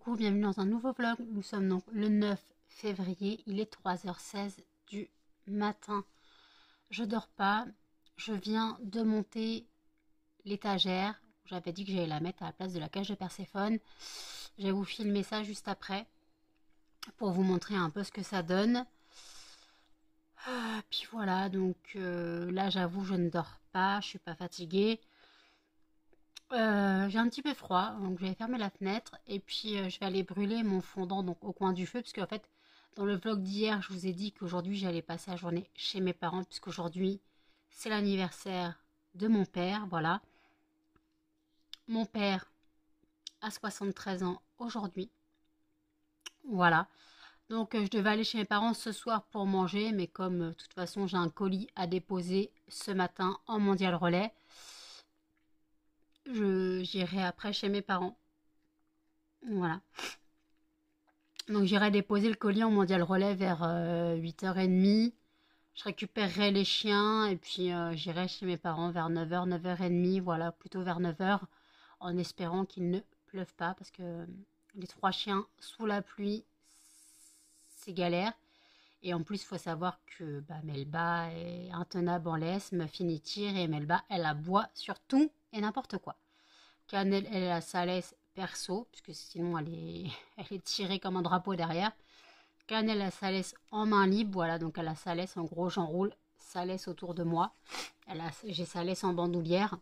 coucou, bienvenue dans un nouveau vlog. Nous sommes donc le 9 février, il est 3h16 du matin. Je dors pas, je viens de monter l'étagère. J'avais dit que j'allais la mettre à la place de la cage de Perséphone. Je vais vous filmer ça juste après pour vous montrer un peu ce que ça donne. Puis voilà, donc là j'avoue je ne dors pas, je suis pas fatiguée. J'ai un petit peu froid, donc je vais fermer la fenêtre et puis je vais aller brûler mon fondant donc au coin du feu, parce qu'en fait dans le vlog d'hier je vous ai dit qu'aujourd'hui j'allais passer la journée chez mes parents, puisqu'aujourd'hui c'est l'anniversaire de mon père. Voilà, mon père a 73 ans aujourd'hui. Voilà, donc je devais aller chez mes parents ce soir pour manger, mais comme de toute façon j'ai un colis à déposer ce matin en Mondial Relais, j'irai après chez mes parents. Voilà. Donc j'irai déposer le colis en Mondial Relais vers 8h30. Je récupérerai les chiens et puis j'irai chez mes parents vers 9h, 9h30. Voilà, plutôt vers 9h, en espérant qu'il ne pleuve pas, parce que les 3 chiens sous la pluie, c'est galère. Et en plus, il faut savoir que Melba est intenable en laisse, Muffin y tire, et Melba, elle aboie sur tout et n'importe quoi. Cannelle, elle a sa laisse perso, puisque sinon elle est tirée comme un drapeau derrière. Cannelle a sa laisse en main libre, voilà, donc elle a sa laisse, en gros j'enroule sa laisse autour de moi. J'ai sa laisse en bandoulière,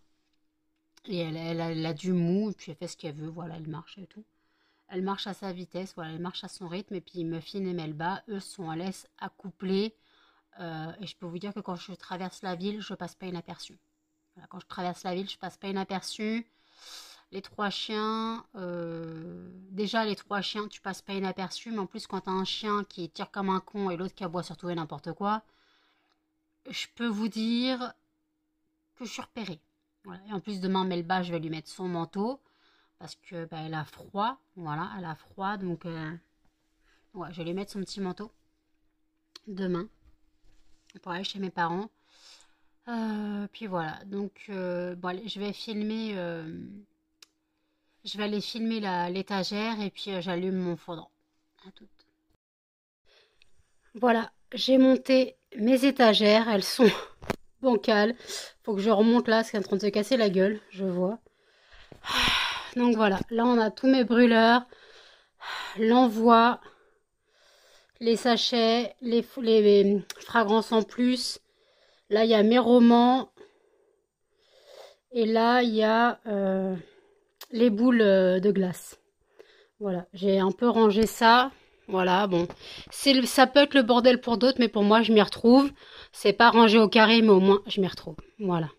et elle a du mou, et puis elle fait ce qu'elle veut, voilà, elle marche et tout. Elle marche à sa vitesse, voilà, elle marche à son rythme, et puis Muffin et Melba, eux, sont en laisse accouplée. Et je peux vous dire que quand je traverse la ville, je passe pas inaperçu. Voilà, quand je traverse la ville, je passe pas inaperçu. Les 3 chiens, déjà les 3 chiens, tu passes pas inaperçu, mais en plus quand t'as un chien qui tire comme un con et l'autre qui aboie sur tout et n'importe quoi, je peux vous dire que je suis repérée. Voilà. Et en plus demain, Melba, je vais lui mettre son manteau, parce que elle a froid, voilà, elle a froid, donc ouais, je vais lui mettre son petit manteau demain pour aller chez mes parents. Puis voilà, donc bon, allez, je vais filmer. Je vais aller filmer l'étagère et puis j'allume mon fondant. À toutes. Voilà, j'ai monté mes étagères, elles sont bancales. Faut que je remonte là, c'est en train de se casser la gueule, je vois. Donc voilà, là on a tous mes brûleurs, l'envoi, les sachets, les fragrances en plus. Là il y a mes romans. Et là il y a les boules de glace. Voilà, j'ai un peu rangé ça. Voilà, bon, ça peut être le bordel pour d'autres, mais pour moi, je m'y retrouve. C'est pas rangé au carré, mais au moins, je m'y retrouve. Voilà.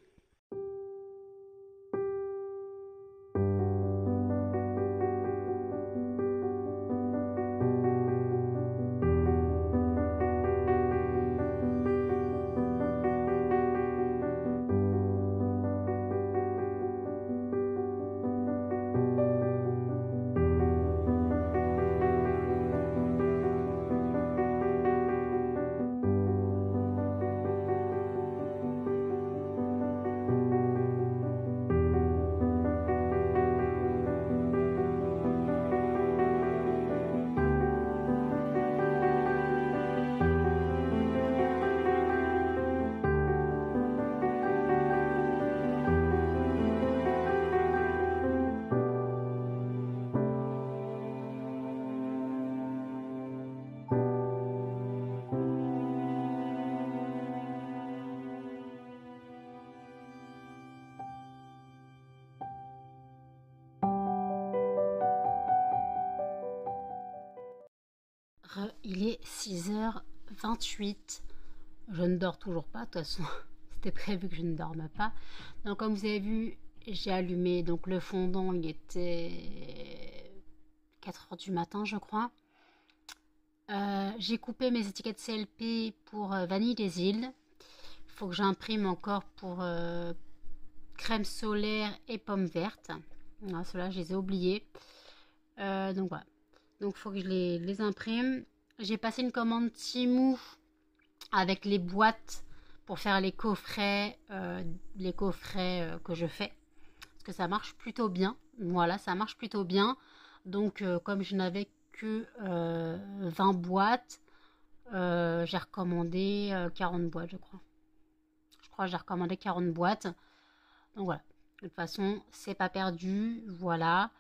Il est 6h28. Je ne dors toujours pas, de toute façon, c'était prévu que je ne dorme pas. Donc comme vous avez vu, j'ai allumé donc le fondant, il était 4h du matin, je crois. J'ai coupé mes étiquettes CLP pour Vanille des Îles. Il faut que j'imprime encore pour crème solaire et pommes vertes. Voilà, ceux-là, je les ai oubliés. Donc voilà. Donc il faut que je les imprime. J'ai passé une commande Temu avec les boîtes pour faire les coffrets que je fais. Parce que ça marche plutôt bien. Voilà, ça marche plutôt bien. Donc, comme je n'avais que 20 boîtes, j'ai recommandé 40 boîtes, je crois. Je crois que j'ai recommandé 40 boîtes. Donc voilà. De toute façon, c'est pas perdu. Voilà.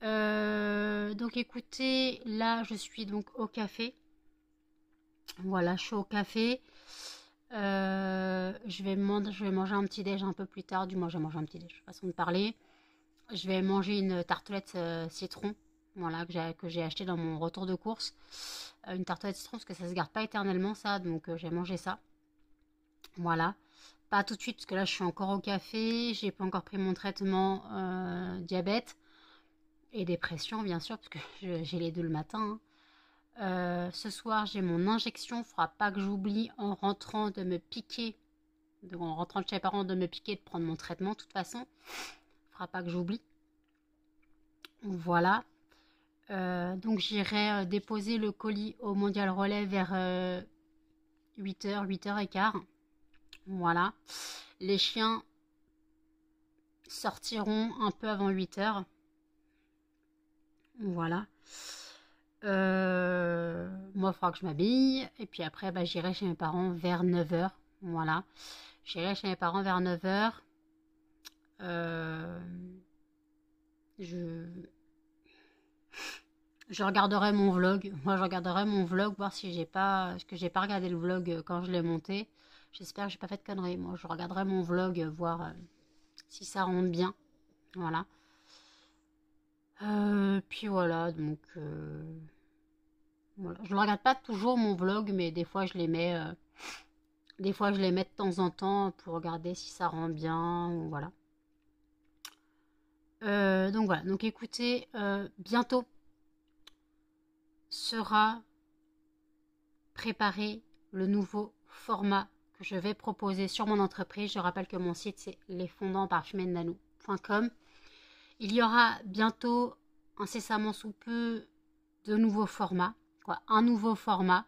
Donc écoutez, là, je suis donc au café. Voilà, je suis au café. Je vais manger un petit déj un peu plus tard. Du moins, je vais manger un petit déj, façon de parler. Je vais manger une tartelette citron. Voilà, que j'ai acheté dans mon retour de course. Une tartelette citron, parce que ça se garde pas éternellement, ça. Donc, j'ai mangé ça. Voilà. Pas tout de suite, parce que là, je suis encore au café. J'ai pas encore pris mon traitement diabète et dépression, bien sûr, parce que j'ai les deux le matin. Ce soir, j'ai mon injection. Faudra pas que j'oublie en rentrant de me piquer. En rentrant de chez les parents, de me piquer, de prendre mon traitement, de toute façon. Faudra pas que j'oublie. Voilà. Donc j'irai déposer le colis au Mondial Relais vers 8h, 8h15. Voilà. Les chiens sortiront un peu avant 8h. Voilà. Moi, il faudra que je m'habille. Et puis après, bah, j'irai chez mes parents vers 9h. Voilà. J'irai chez mes parents vers 9h. Je regarderai mon vlog. Moi, je regarderai mon vlog, voir si j'ai pas... Parce que j'ai pas regardé le vlog quand je l'ai monté. J'espère que j'ai pas fait de conneries. Moi, je regarderai mon vlog, voir si ça rentre bien. Voilà. Puis voilà, donc... voilà. Je ne regarde pas toujours mon vlog, mais des fois, je les mets... des fois, je les mets de temps en temps pour regarder si ça rend bien. Ou voilà. Donc voilà. Donc écoutez, bientôt sera préparé le nouveau format que je vais proposer sur mon entreprise. Je rappelle que mon site, c'est lesfondantparfumennano.com. Il y aura bientôt, incessamment sous peu, de nouveaux formats. Quoi, un nouveau format.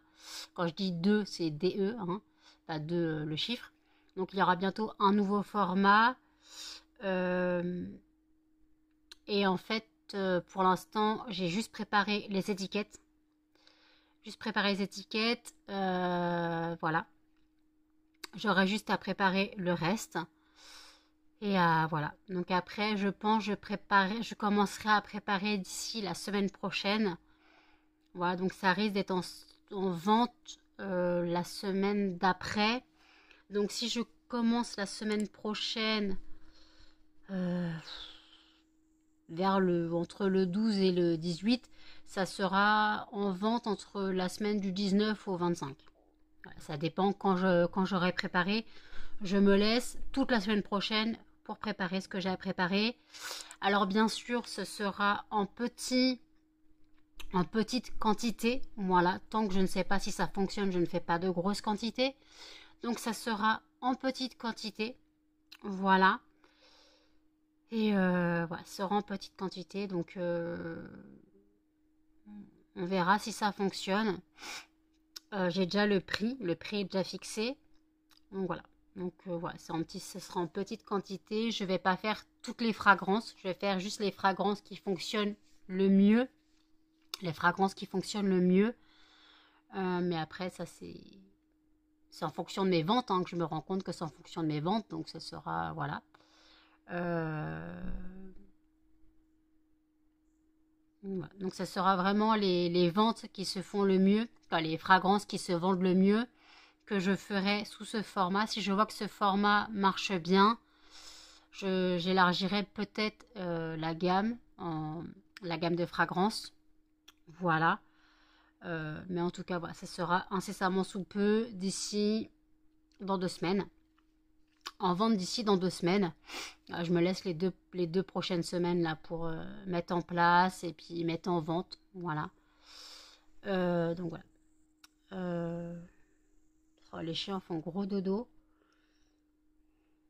Quand je dis 2, c'est DE, hein, pas 2 le chiffre. Donc il y aura bientôt un nouveau format. Et en fait, pour l'instant, j'ai juste préparé les étiquettes. Voilà. J'aurai juste à préparer le reste. Et voilà. Donc après, je pense, je commencerai à préparer d'ici la semaine prochaine. Voilà, donc ça risque d'être en vente la semaine d'après. Donc si je commence la semaine prochaine, entre le 12 et le 18, ça sera en vente entre la semaine du 19 au 25. Voilà, ça dépend quand j'aurai préparé. Je me laisse toute la semaine prochaine pour préparer ce que j'ai à préparer. Alors bien sûr, ce sera en petite quantité. Voilà, tant que je ne sais pas si ça fonctionne, je ne fais pas de grosses quantités. Donc ça sera en petite quantité. Voilà. Et voilà, ça sera en petite quantité. Donc on verra si ça fonctionne. J'ai déjà le prix. Le prix est déjà fixé. Donc voilà. Donc voilà, ce sera en petite quantité. Je ne vais pas faire toutes les fragrances. Je vais faire juste les fragrances qui fonctionnent le mieux. Les fragrances qui fonctionnent le mieux. Mais après, ça c'est en fonction de mes ventes hein, que je me rends compte que c'est en fonction de mes ventes. Donc ce sera, voilà. Donc ça sera vraiment les ventes qui se font le mieux, enfin, les fragrances qui se vendent le mieux, que je ferai sous ce format. Si je vois que ce format marche bien, j'élargirai peut-être la gamme de fragrances. Voilà. Mais en tout cas, voilà, ça sera incessamment sous peu d'ici dans 2 semaines. En vente d'ici dans 2 semaines. Je me laisse les deux prochaines semaines là pour mettre en place et puis mettre en vente. Voilà. Donc voilà. Oh, les chiens font gros dodo.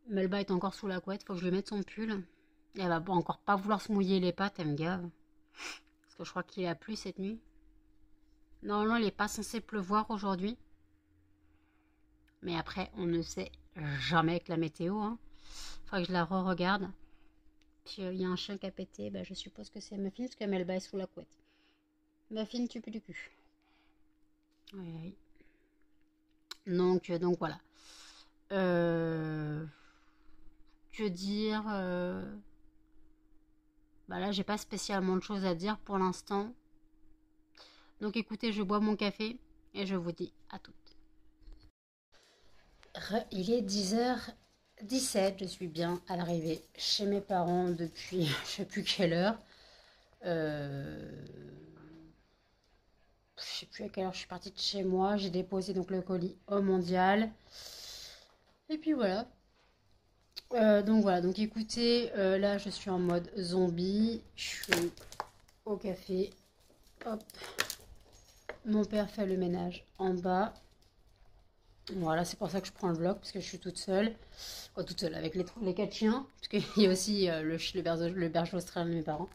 Melba est encore sous la couette. Faut que je lui mette son pull. Et elle va encore pas vouloir se mouiller les pattes. Elle me gave. Parce que je crois qu'il a plu cette nuit. Normalement, il n'est pas censé pleuvoir aujourd'hui. Mais après, on ne sait jamais avec la météo. Hein. Faudrait que je la re-regarde. Puis il y a un chien qui a pété, bah, je suppose que c'est Muffin parce que Melba est sous la couette. Muffin, tu peux du cul. Oui, oui. Donc voilà. Que dire bah là, j'ai pas spécialement de choses à dire pour l'instant. Donc écoutez, je bois mon café et je vous dis à toutes. Il est 10h17, je suis bien à l'arrivée chez mes parents depuis je sais plus quelle heure. Je sais plus à quelle heure je suis partie de chez moi. J'ai déposé donc le colis au Mondial. Et puis voilà. Donc voilà, donc écoutez, là je suis en mode zombie. Je suis au café. Hop. Mon père fait le ménage en bas. Voilà, c'est pour ça que je prends le vlog, parce que je suis toute seule. Oh, toute seule avec les 4 chiens. Parce qu'il y a aussi le berger australien de mes parents.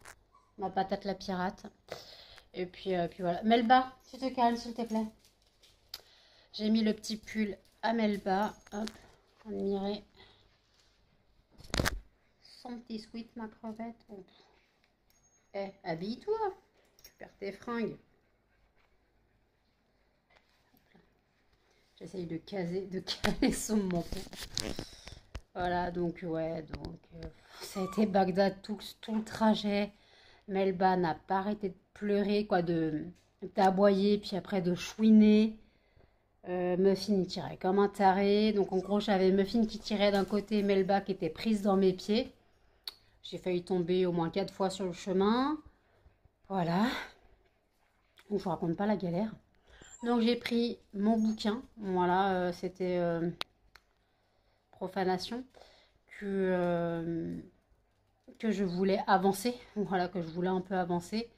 Ma patate la pirate. Et puis voilà. Melba, tu te calmes s'il te plaît. J'ai mis le petit pull à Melba. Hop, admirez. Son petit sweat, ma crevette. Oh. Eh, habille-toi. Tu perds tes fringues. J'essaye de caler son manteau. Voilà, donc ouais, ça a été Bagdad tout le trajet. Melba n'a pas arrêté de pleurer, quoi, d'aboyer, puis après de chouiner. Muffin il tirait comme un taré. Donc en gros, j'avais Muffin qui tirait d'un côté, Melba qui était prise dans mes pieds. J'ai failli tomber au moins 4 fois sur le chemin. Voilà. Donc je vous raconte pas la galère. Donc j'ai pris mon bouquin. Voilà, c'était Profanation. Que je voulais avancer. Voilà, que je voulais un peu avancer.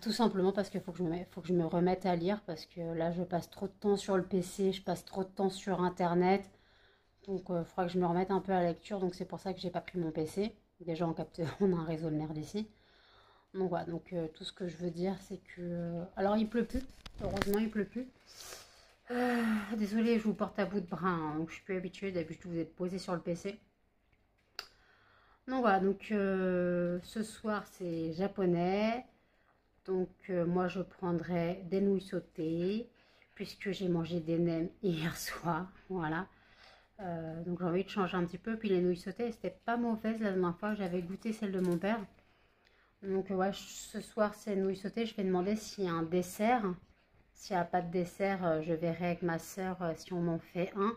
Tout simplement parce qu'il faut que je me remette à lire. Parce que là, je passe trop de temps sur le PC. Je passe trop de temps sur Internet. Donc il faudra que je me remette un peu à la lecture. Donc c'est pour ça que j'ai pas pris mon PC. Déjà, on a un réseau de merde ici. Donc voilà, donc tout ce que je veux dire, c'est que... alors, il pleut plus. Heureusement, il pleut plus. Désolée, je vous porte à bout de bras. Hein, donc, je suis plus habituée. D'habitude, vous êtes posé sur le PC. Donc voilà, donc ce soir, c'est japonais. Donc moi, je prendrai des nouilles sautées. Puisque j'ai mangé des nems hier soir. Voilà. Donc j'ai envie de changer un petit peu. Puis les nouilles sautées, c'était pas mauvaise la dernière fois. J'avais goûté celle de mon père. Donc ouais, ce soir c'est nouilles sautées. Je vais demander s'il y a un dessert. S'il n'y a pas de dessert, je verrai avec ma soeur si on en fait un.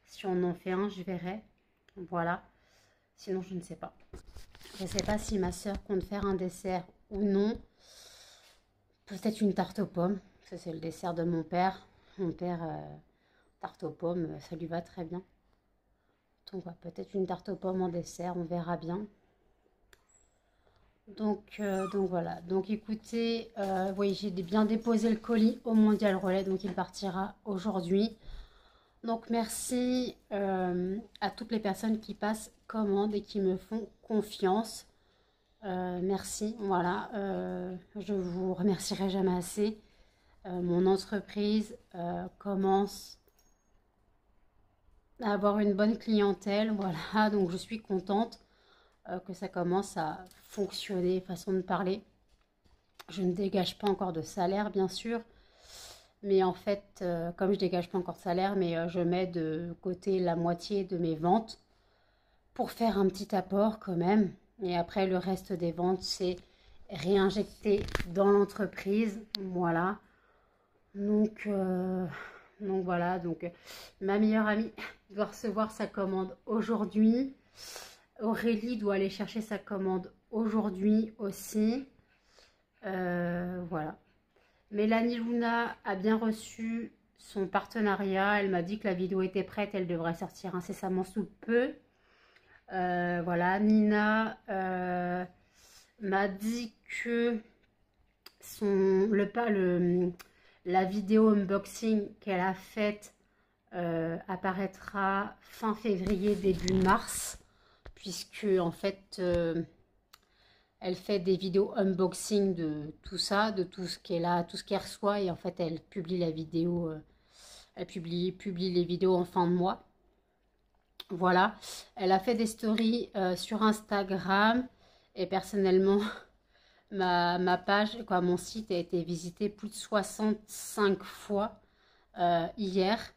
Si on en fait un, je verrai. Voilà. Sinon, je ne sais pas. Je ne sais pas si ma soeur compte faire un dessert ou non. Peut-être une tarte aux pommes. Ça, c'est le dessert de mon père. Mon père, tarte aux pommes, ça lui va très bien. Donc, ouais, peut-être une tarte aux pommes en dessert. On verra bien. Donc voilà. Donc écoutez, oui, j'ai bien déposé le colis au Mondial Relais. Donc il partira aujourd'hui. Donc merci à toutes les personnes qui passent commande et qui me font confiance. Merci, voilà. Je vous remercierai jamais assez. Mon entreprise commence à avoir une bonne clientèle. Voilà, donc je suis contente que ça commence à fonctionner, façon de parler. Je ne dégage pas encore de salaire, bien sûr. Mais en fait, comme je dégage pas encore de salaire, mais je mets de côté la moitié de mes ventes pour faire un petit apport quand même. Et après, le reste des ventes, c'est réinjecté dans l'entreprise. Voilà. Donc voilà. Donc ma meilleure amie doit recevoir sa commande aujourd'hui. Aurélie doit aller chercher sa commande aujourd'hui aussi. Voilà. Mélanie Luna a bien reçu son partenariat. Elle m'a dit que la vidéo était prête. Elle devrait sortir incessamment sous peu. Voilà. Nina m'a dit que la vidéo unboxing qu'elle a faite apparaîtra fin février, début mars. Puisque en fait... elle fait des vidéos unboxing de tout ça, de tout ce qu'elle a, tout ce qu'elle reçoit. Et en fait, elle publie la vidéo, elle publie les vidéos en fin de mois. Voilà, elle a fait des stories sur Instagram et personnellement, ma page, quoi, mon site a été visité plus de 65 fois hier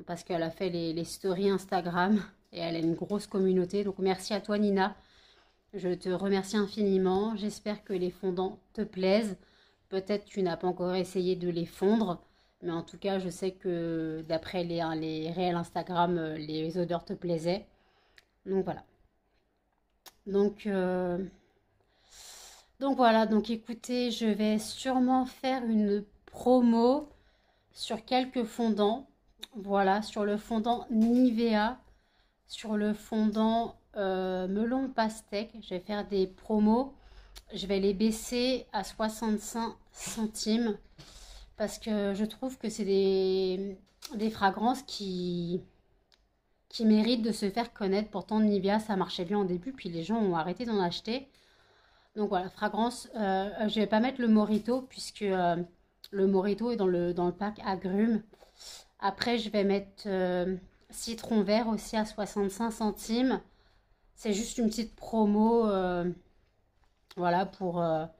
parce qu'elle a fait les stories Instagram et elle a une grosse communauté. Donc merci à toi Nina, je te remercie infiniment. J'espère que les fondants te plaisent. Peut-être tu n'as pas encore essayé de les fondre, mais en tout cas je sais que d'après les réels Instagram, les odeurs te plaisaient. Donc voilà. Donc, euh, donc voilà, donc écoutez, je vais sûrement faire une promo sur quelques fondants. Voilà, sur le fondant Nivea, sur le fondant melon pastèque. Je vais faire des promos. Je vais les baisser à 65 centimes parce que je trouve que c'est des fragrances qui méritent de se faire connaître. Pourtant, Nivea, ça marchait bien au début, puis les gens ont arrêté d'en acheter. Donc voilà, fragrance, je vais pas mettre le Morito puisque le Morito est dans le pack agrumes. Après, je vais mettre citron vert aussi à 65 centimes. C'est juste une petite promo, voilà, pour un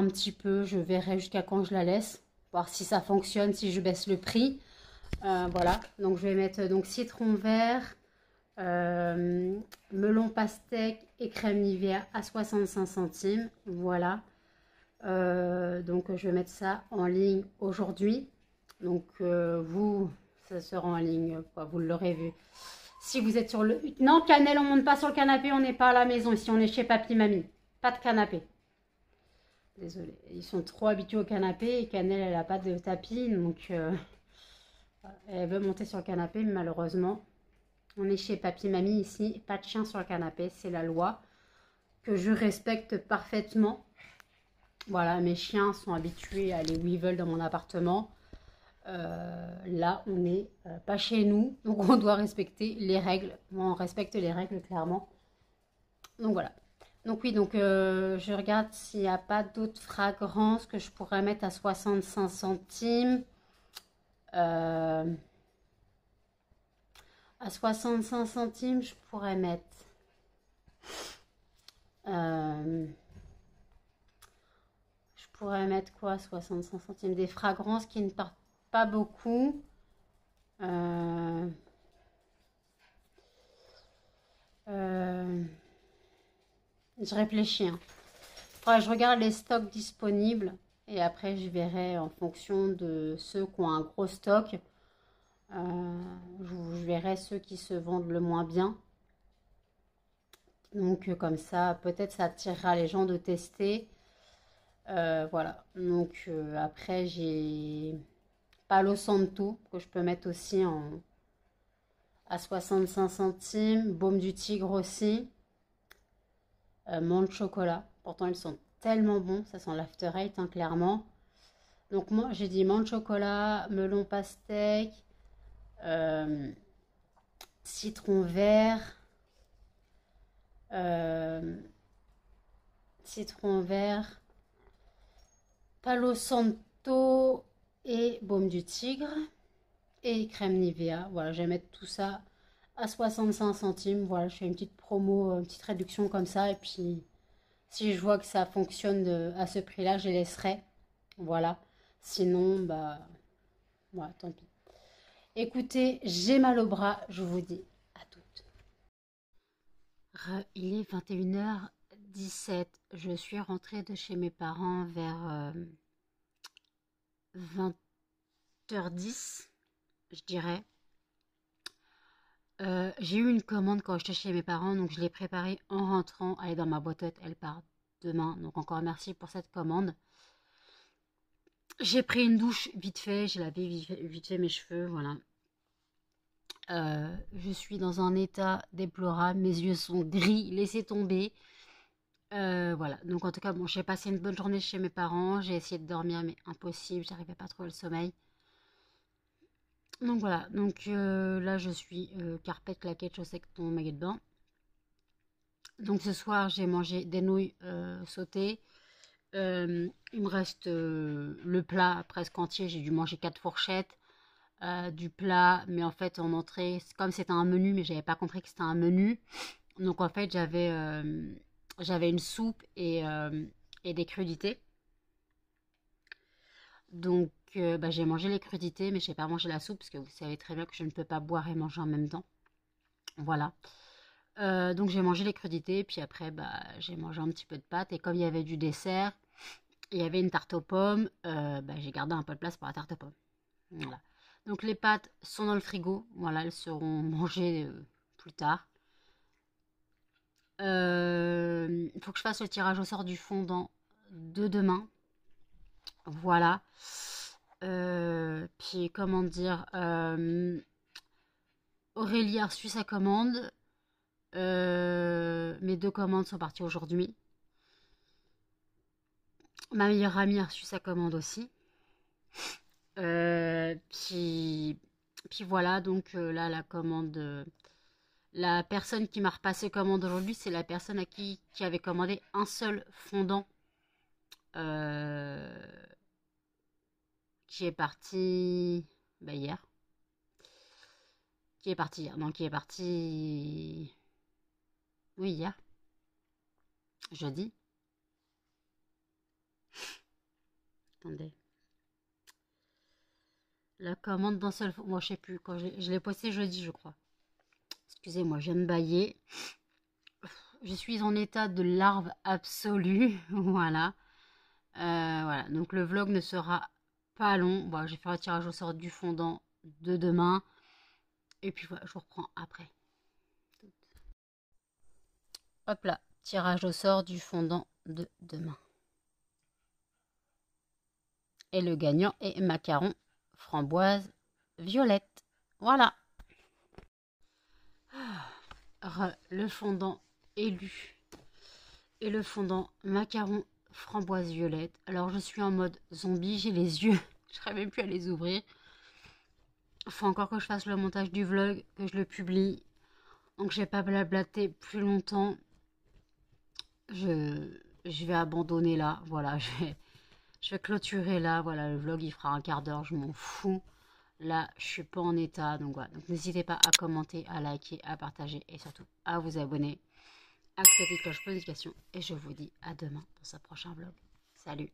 petit peu. Je verrai jusqu'à quand je la laisse, voir si ça fonctionne, si je baisse le prix. Voilà, donc je vais mettre donc citron vert, melon pastèque et crème Nivea à 65 centimes. Voilà. Donc je vais mettre ça en ligne aujourd'hui. Donc vous, ça sera en ligne, quoi, vous l'aurez vu. Si vous êtes sur le... Non, Cannelle, on ne monte pas sur le canapé, on n'est pas à la maison. Ici, on est chez Papy Mamie. Pas de canapé. Désolée, ils sont trop habitués au canapé et Cannelle, elle n'a pas de tapis. Donc elle veut monter sur le canapé, mais malheureusement, on est chez Papy Mamie ici. Pas de chien sur le canapé, c'est la loi que je respecte parfaitement. Voilà, mes chiens sont habitués à aller où ils veulent dans mon appartement. Là, on n'est pas chez nous, donc on doit respecter les règles. On respecte les règles, clairement. Donc voilà. Donc oui, donc je regarde s'il n'y a pas d'autres fragrances que je pourrais mettre à 65 centimes. À 65 centimes, je pourrais mettre... je pourrais mettre quoi, 65 centimes? Des fragrances qui ne partent pas beaucoup. Euh, je réfléchis. Hein. Faudrait que je regarde les stocks disponibles et après je verrai en fonction de ceux qui ont un gros stock. Je verrai ceux qui se vendent le moins bien. Donc comme ça, peut-être ça attirera les gens de tester. Voilà. Donc après j'ai Palo Santo que je peux mettre aussi à 65 centimes. Baume du tigre aussi. Menthe chocolat. Pourtant ils sont tellement bons. Ça sent l'after eight hein, clairement. Donc moi j'ai dit menthe chocolat, melon pastèque, citron vert. Citron vert, Palo Santo et baume du tigre et crème Nivea. Voilà, je vais mettre tout ça à 65 centimes. Voilà, je fais une petite promo, une petite réduction comme ça. Et puis, si je vois que ça fonctionne à ce prix-là, je les laisserai. Voilà. Sinon, bah, voilà, tant pis. Écoutez, j'ai mal au bras. Je vous dis à toutes. Il est 21h17. Je suis rentrée de chez mes parents vers 20h10, je dirais. J'ai eu une commande quand j'étais chez mes parents, donc je l'ai préparée en rentrant. Elle est dans ma boîte aux lettres, elle part demain. Donc encore merci pour cette commande. J'ai pris une douche vite fait, j'ai lavé vite fait mes cheveux, voilà. Je suis dans un état déplorable, mes yeux sont gris, laissez tomber. Voilà, donc en tout cas, bon, j'ai passé une bonne journée chez mes parents, j'ai essayé de dormir, mais impossible, j'arrivais pas à trouver le sommeil. Donc voilà, donc là je suis carpette, claquette, chaussettes dans mon maillot de bain. Donc ce soir j'ai mangé des nouilles sautées. Il me reste le plat presque entier, j'ai dû manger 4 fourchettes. du plat, mais en fait en entrée, comme c'était un menu, mais j'avais pas compris que c'était un menu. Donc en fait j'avais une soupe et des crudités. Donc bah, j'ai mangé les crudités, mais j'ai pas mangé la soupe parce que vous savez très bien que je ne peux pas boire et manger en même temps. Voilà. Donc j'ai mangé les crudités, puis après bah, j'ai mangé un petit peu de pâtes et comme il y avait du dessert, il y avait une tarte aux pommes, bah, j'ai gardé un peu de place pour la tarte aux pommes. Voilà. Donc les pâtes sont dans le frigo, voilà, elles seront mangées plus tard. Il faut que je fasse le tirage au sort du fondant de demain. Voilà. Puis comment dire, Aurélie a reçu sa commande. Mes 2 commandes sont parties aujourd'hui. Ma meilleure amie a reçu sa commande aussi. Puis, voilà, donc là, la commande. La personne qui m'a repassé commande aujourd'hui, c'est la personne à qui avait commandé un seul fondant. euh, qui est parti bah, hier. Qui est parti hier. Non, qui est parti. Oui, hier. Jeudi. Attendez. La commande d'un seul. Moi, je sais plus. Quand je l'ai posté jeudi, je crois. Excusez-moi, je viens de bailler. Je suis en état de larve absolue. Voilà. Voilà. Donc, le vlog ne sera pas long. Bon, je vais faire le tirage au sort du fondant de demain. Et puis voilà, je vous reprends après. Hop là. Tirage au sort du fondant de demain. Et le gagnant est macaron framboise violette. Voilà. Le fondant élu. Et le fondant macaron framboise violette. Alors je suis en mode zombie, j'ai les yeux. Je n'arrive même plus à les ouvrir. Faut encore que je fasse le montage du vlog, que je le publie. Donc je vais pas blablater plus longtemps. Je vais abandonner là. Voilà, je vais clôturer là. Voilà, le vlog il fera un quart d'heure, je m'en fous. Là, je suis pas en état. Donc voilà. Donc n'hésitez pas à commenter, à liker, à partager et surtout à vous abonner. Activez la cloche de notification. Et je vous dis à demain pour ce prochain vlog. Salut!